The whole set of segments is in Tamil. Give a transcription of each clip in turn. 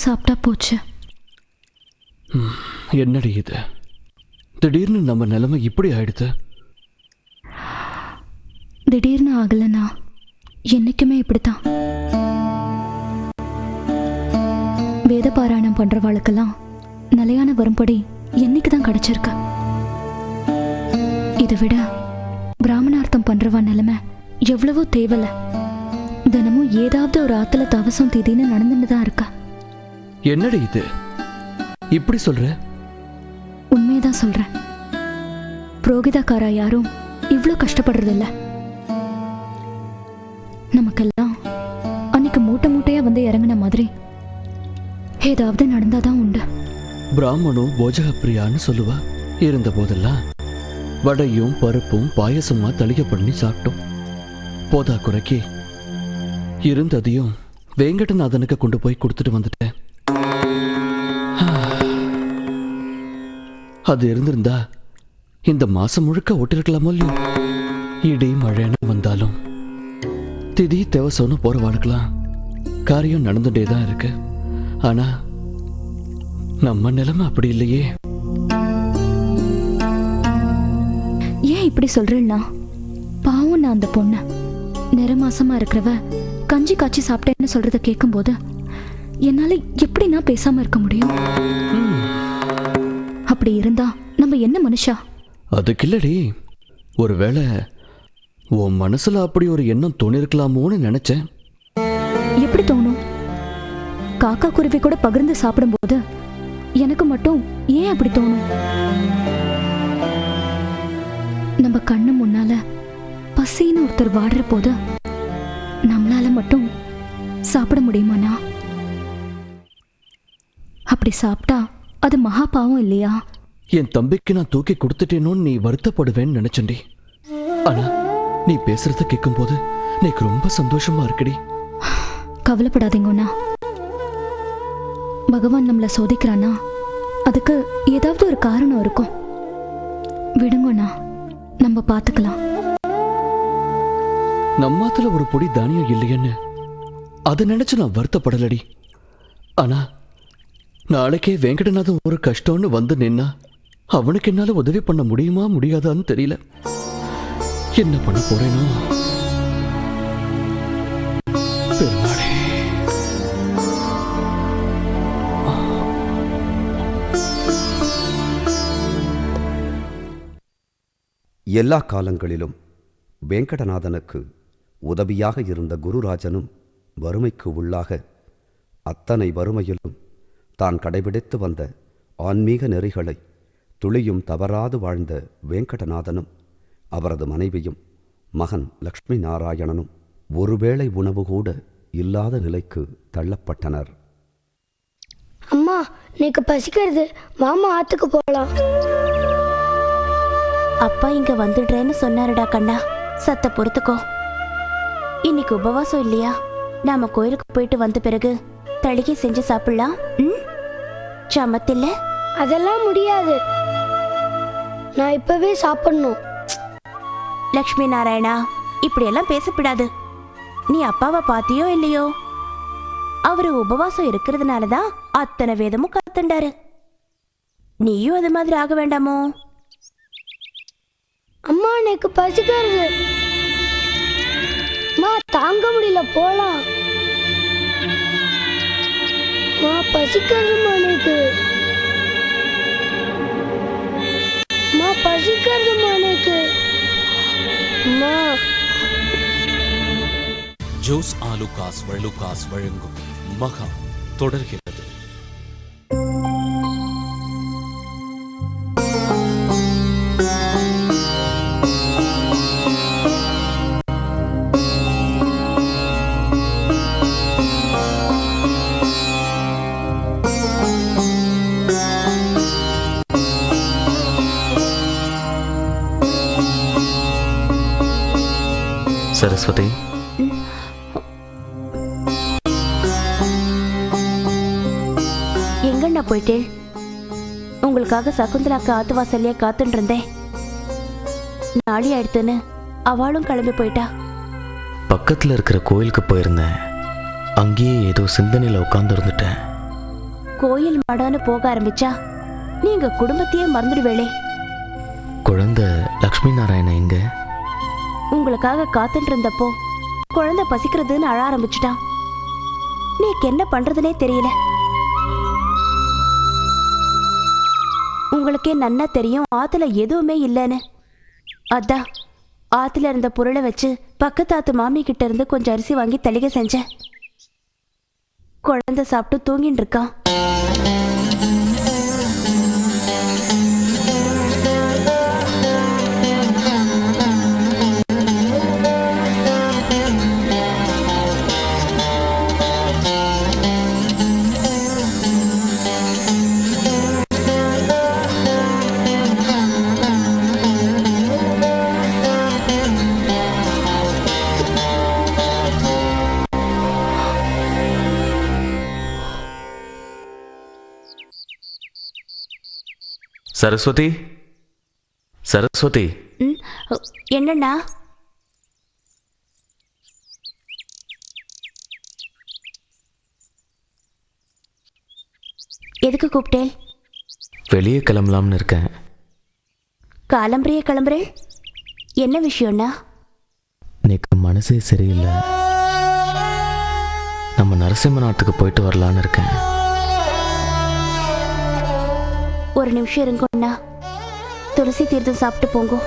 சாப்பிட்டா போச்சு. என்னடி இது? திடீர்னு நம்ம நிலைமை இப்படி ஆயிடுது. திடீர்னு ஆகலனா என்னைக்குமே இப்படித்தான். வேத பாராயணம் பண்றவாளுக்கெல்லாம் நிலையான வரும்படி என்னைக்குதான் கிடைச்சிருக்க. இதை விட பிராமணார்த்தம் பண்றவா நிலைமை எவ்வளவோ தேவல. தினமும் ஏதாவது ஒரு ஆத்துல தவசம் தீதின்னு நடந்துட்டுதான் இருக்கா. என்னடி இது இப்படி சொல்ற? உண்மையதான் சொல்றேன். புரோகிதக்காரா யாரும் இவ்வளோ கஷ்டப்படுறதில்ல. நமக்கெல்லாம் அன்னைக்கு மூட்டை மூட்டையா வந்து இறங்கின மாதிரி ஏதாவது நடந்தாதான் உண்டு. பிராமணும் போஜக பிரியான்னு சொல்லுவா. இருந்த போதெல்லாம் வடையும் பருப்பும் பாயசமா தளிக பண்ணி சாப்பிட்டோம். போதா குறைக்கு இருந்ததையும் வேங்கடநாதனுக்கு கொண்டு போய் கொடுத்துட்டு வந்துட்டேன். அது இருந்திருந்தா இந்த மாசம் முழுக்க ஓட்டிருக்கலாமோ இல்லையோ. இடி மழைன்னு வந்தாலும் திதி தேவசம்னு போறவாளுக்கலாம் காரியம் நடந்துட்டே தான் இருக்கு. ஆனா நம்ம நிலைமை அப்படி இல்லையே. ஏன் இப்படி சொல்றேன்னா, பாவம் நான் அந்த பொண்ணு நிறமாசமா இருக்கிறவ கஞ்சி காய்ச்சி சாப்பிட்டேன்னு சொல்றத கேட்கும் போது என்னால எப்படி நான் பேசாம இருக்க முடியும்? அப்படி இருந்தா நம்ம என்ன மனுஷா? அதுக்கு இல்லடி, ஒருவேளை உன் மனசுல அப்படி ஒரு எண்ணம் தோணிருக்கலாமோன்னு நினைச்சேன். எப்படி தோணும்? காக்கா குருவி கூட பகிர்ந்து சாப்பிடும் போது எனக்கு மட்டும் ஏன் அப்படி தோணும்? நம்ம கண்ணு முன்னால பசின்னு ஒருத்தர் வாடுற போது நம்மளால மட்டும் சாப்பிட முடியுமாண்ணா? அப்படி சாப்பிட்டா அது மகா பாவம் இல்லையா? என் தம்பிக்கு நான் தூக்கி கொடுத்துட்டேனோன்னு நீ வருத்தப்படுவேன்னு நினைச்சண்டி. ஆனா நீ பேசுறத கேட்கும் போது எனக்கு ரொம்ப சந்தோஷமா இருக்குடி. கவலைப்படாதீங்கண்ணா. பகவான் நம்மளை சோதிக்கிறானா அதுக்கு ஏதாவது ஒரு காரணம் இருக்கும். விடுங்கண்ணா, நம்ம பார்த்துக்கலாம். நம்மாத்துல ஒரு பொடி தானியம் இல்லையன்னு அதை நினைச்சு நான் வருத்தப்படலடி. ஆனா நாளைக்கே வெங்கடநாதன் ஒரு கஷ்டம்னு வந்து நின்னா அவனுக்கு என்னால உதவி பண்ண முடியுமா முடியாதான்னு தெரியல. என்ன பண்ண போறேனோ பெருமாளே. எல்லா காலங்களிலும் வெங்கடநாதனுக்கு உதவியாக இருந்த குருராஜனும் வறுமைக்கு உள்ளாக அத்தனை வறுமையிலும் தான் கடைபிடித்து வந்த ஆன்மீக நெறிகளை துளியும் தவறாது வாழ்ந்த வெங்கடநாதனும் அவரது மனைவியும் மகன் லக்ஷ்மி நாராயணனும் ஒருவேளை உணவு கூட இல்லாத நிலைக்கு தள்ளப்பட்டனர். அம்மா, எனக்கு பசிக்கிறது, மாமா ஆத்துக்கு போகலாம். அப்பா இங்க வந்துடுறேன்னு சொன்னாருடா கண்ணா. சத்த பொறுத்துக்கோ. இன்னைக்கு உபவாசம் இல்லையா? நாம கோயிலுக்கு போயிட்டு வந்த பிறகு தளிகை செஞ்சு சாப்பிடலாம். சமத்தில்ல? அதெல்லாம் முடியாது, நான் இப்பவே சாப்பிடணும். லக்ஷ்மி நாராயணா, இப்படியெல்லாம் பேசப்படாது. நீ அப்பாவை பாத்தியோ இல்லையோ? அவரு உபவாசம் இருக்கிறதுனாலதான் அத்தனை வேதமும் கத்துண்டாரு. நீயும் அது மாதிரி ஆக வேண்டாமோ? அம்மா, எனக்கு பசிக்கிறது, தாங்க முடியல, போலாம். பசிக்கிறதுமா எனக்கு, பசிக்கிறதுமா எனக்கு. ஜோஸ் ஆலுகாஸ் வழுகாஸ் வழங்கும் மகா தொடர்கிறது. சரஸ்வதி, எங்கண்ணா போயிட்டே? உங்களுக்காக சகுந்தலாக்கு ஆத்து வாசல்லையே காத்துட்டு இருந்தேன். நாளி ஆயிடுத்துன்னு அவளும் கிளம்பி போயிட்டா. பக்கத்தில் இருக்கிற கோயிலுக்கு போயிருந்தேன். அங்கேயே ஏதோ சிந்தனையில் உட்கார்ந்து இருந்துட்டேன். கோயில் மடம்னு போக ஆரம்பிச்சா நீங்க குடும்பத்தையே மறந்துடுவேளே. குழந்தை லக்ஷ்மி நாராயணன் எங்க? உங்களுக்காக காத்துட்டு இருந்தப்போ குழந்தை பசிக்கிறதுன்னு அழ ஆரம்பிச்சுட்டான். நீக்கு என்ன பண்றதுனே தெரியல. உங்களுக்கே நன்னா தெரியும் ஆத்துல எதுவுமே இல்லைன்னு. அதான் ஆத்துல இருந்த பொருளை வச்சு பக்கத்தாத்து மாமி கிட்ட இருந்து கொஞ்சம் அரிசி வாங்கி தளிகை செஞ்சேன். குழந்தை சாப்பிட்டு தூங்கிட்டு இருக்கான். சரஸ்வதி, சரஸ்வதி. என்னண்ணா? எதுக்கு கூப்பிட்டேன்? வெளியே கிளம்பலாம்னு இருக்கேன். கிளம்புறேன். என்ன விஷயம்னா? எனக்கு மனசே சரியில்லை. நம்ம நரசிம்ம நாட்டுக்கு போயிட்டு வரலான்னு இருக்கேன். ஒரு நிமிஷம் இருங்கண்ணா. துளசி தீர்த்தம் சாப்பிட்டு போங்க.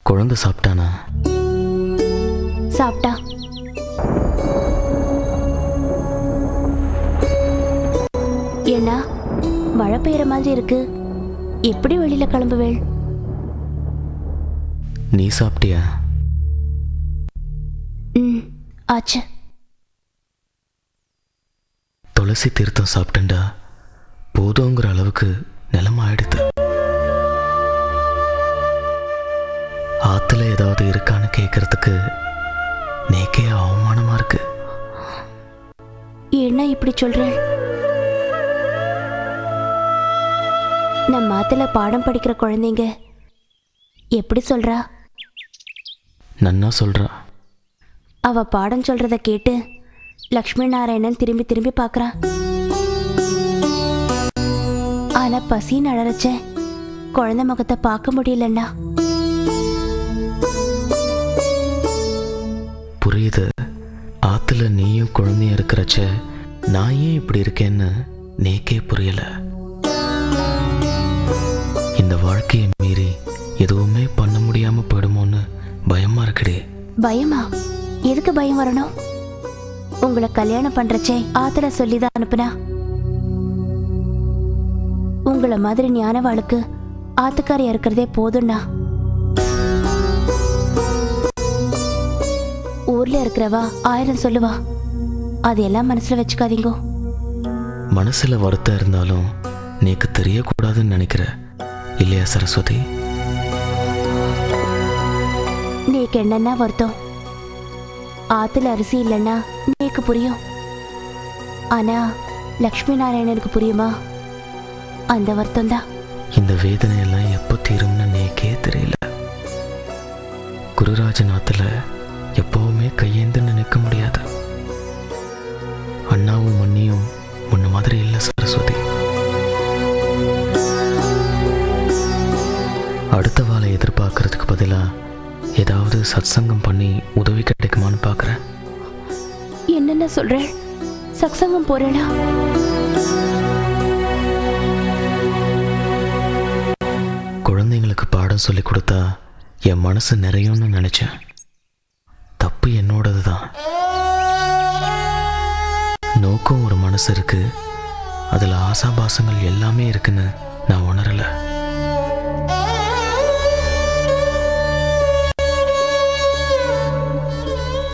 குழந்தை சாப்பிட்டானா? சாப்பிட்டா. ஏன்னா மழை பெய்யற மாதிரி இருக்கு. எப்படி வெளியில கிளம்புவேள்? நீ சாப்பிட்டியா? ஆச்சு. துளசி தீர்த்தம் சாப்பிட்டேன்டா போதுங்கிற அளவுக்கு நிலம் ஆயிடுது. ஆத்துல ஏதாவது இருக்கான்னு கேட்கறதுக்கு நேக்கே அவமானமா இருக்கு. என்ன இப்படி சொல்றேன்? நம்ம ஆத்துல பாடம் படிக்கிற குழந்தைங்க எப்படி சொல்றா? நன்னா சொல்றா. அவ பாடம் சொல்றத கேட்டு லக்ஷ்மி நாராயணன் திரும்பி திரும்பி பார்க்கறா. ஆனா பசின்னு அழறச்ச குழந்தை முகத்தை பார்க்க முடியலன்னா. புரியுது. ஆத்துல நீயும் குழந்தையும் இருக்கிறச்ச நான் ஏன் இப்படி இருக்கேன்னு நேக்கே புரியல. இந்த வாழ்க்கையை மீறி எதுவுமே பண்ண முடியாம போயிடுமோன்னு பயமா இருக்குடே. பயமா? எதுக்கு பயம் வரணும்? உங்களை கல்யாணம் பண்றச்சே ஆத்துல சொல்லிதான் அனுப்புனா. உங்களை மாதிரி ஞானவாளுக்கு ஆத்துக்காரியா இருக்கிறதே போதும்னா. ஊர்ல இருக்கிறவா 1000 சொல்லுவா. அதையெல்லாம் மனசுல வச்சுக்காதீங்கோ. மனசுல வருத்தம் இருந்தாலும் நீக்கு தெரியக்கூடாதுன்னு நினைக்கிற இல்லையா சரஸ்வதி? நீக்கு என்னன்னா வருத்தம்? ஆத்துல அரிசி இல்லைன்னா நீக்கு புரியும். ஆனா லக்ஷ்மி நாராயணனுக்கு புரியுமா? அந்த வருத்தம் தான். இந்த வேதனையெல்லாம் எப்போ தீரும்னு நேக்கே தெரியல. குருராஜன் ஆத்துல எப்பவுமே கையேந்து நினைக்க முடியாது. அண்ணாவும் மண்ணியும் முன்ன மாதிரி இல்லை சரஸ்வதி. அடுத்த வாழை எதிர்பார்க்கறதுக்கு பதிலா ஏதாவது சத்சங்கம் பண்ணி உதவி கிடைக்குமான்னு பார்க்குறேன். என்னென்ன சொல்றேன்? சத்சங்கம் போறேனா? குழந்தைங்களுக்கு பாடம் சொல்லி கொடுத்தா என் மனசு நிறையும்னு நினைச்சேன். தப்பு என்னோடது தான். நோக்கம் ஒரு மனசு இருக்கு, அதில் ஆசாபாசங்கள் எல்லாமே இருக்குன்னு நான் உணரலை.